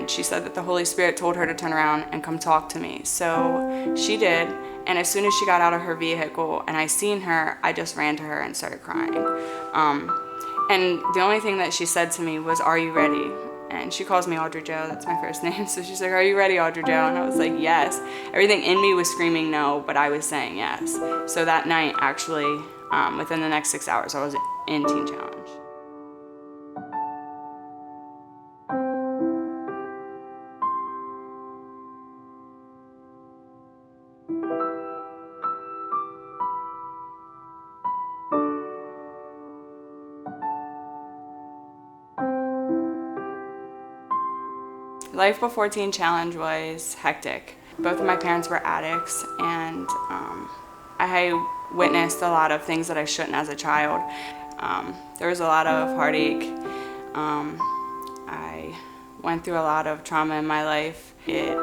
and she said that the Holy Spirit told her to turn around and come talk to me. So she did, and as soon as she got out of her vehicle and I seen her, I just ran to her and started crying. And the only thing that she said to me was, "Are you ready?" And she calls me Audrey-Jo, that's my first name. So she's like, "Are you ready, Audrey-Jo?" And I was like, "Yes." Everything in me was screaming no, but I was saying yes. So that night, actually, within the next 6 hours, I was in Teen Challenge. Life before Teen Challenge was hectic. Both of my parents were addicts, and I witnessed a lot of things that I shouldn't as a child. There was a lot of heartache. I went through a lot of trauma in my life. It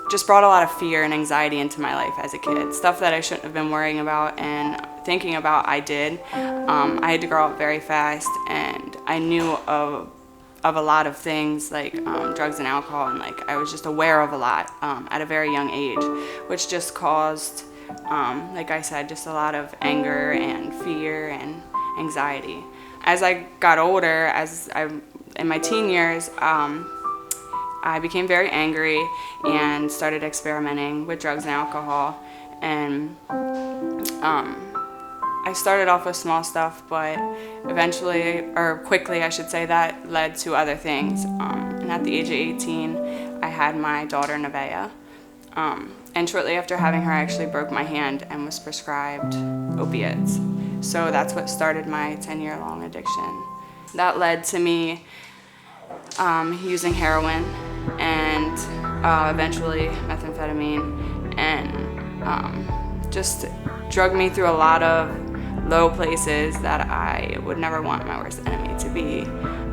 just brought a lot of fear and anxiety into my life as a kid. Stuff that I shouldn't have been worrying about and thinking about, I did. I had to grow up very fast, and I knew of a lot of things like drugs and alcohol, and I was just aware of a lot at a very young age, which just caused, like I said, just a lot of anger and fear and anxiety. As I got older, in my teen years, I became very angry and started experimenting with drugs and alcohol, and I started off with small stuff, but eventually, or quickly I should say, that led to other things. And at the age of 18, I had my daughter, Nevaeh. And shortly after having her, I actually broke my hand and was prescribed opiates. So that's what started my 10-year-long addiction. That led to me using heroin and eventually methamphetamine, and just drugged me through a lot of low places that I would never want my worst enemy to be.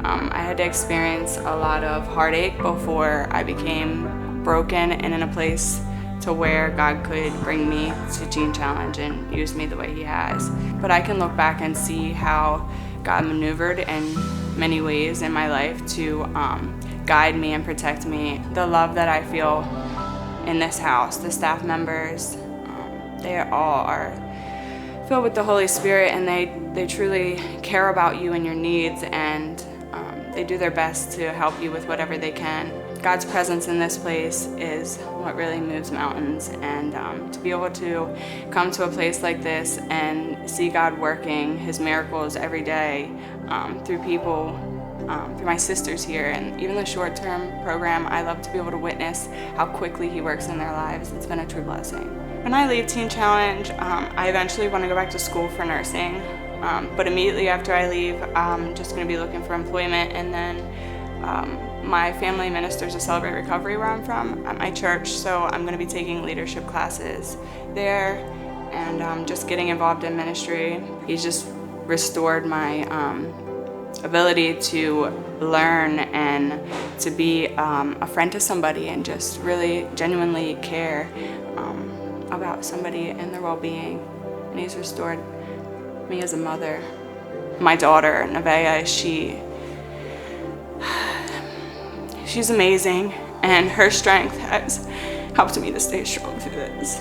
I had to experience a lot of heartache before I became broken and in a place to where God could bring me to Teen Challenge and use me the way He has. But I can look back and see how God maneuvered in many ways in my life to guide me and protect me. The love that I feel in this house, the staff members, they all are filled with the Holy Spirit, and they truly care about you and your needs, and they do their best to help you with whatever they can. God's presence in this place is what really moves mountains, and to be able to come to a place like this and see God working His miracles every day through people, through my sisters here, and even the short-term program, I love to be able to witness how quickly He works in their lives. It's been a true blessing. When I leave Teen Challenge, I eventually want to go back to school for nursing, but immediately after I leave, I'm just going to be looking for employment, and then my family ministers a Celebrate Recovery where I'm from at my church, so I'm going to be taking leadership classes there and just getting involved in ministry. He's just restored my ability to learn and to be a friend to somebody and just really genuinely care about somebody and their well-being. And He's restored me as a mother. My daughter, Nevaeh, she's amazing, and her strength has helped me to stay strong through this.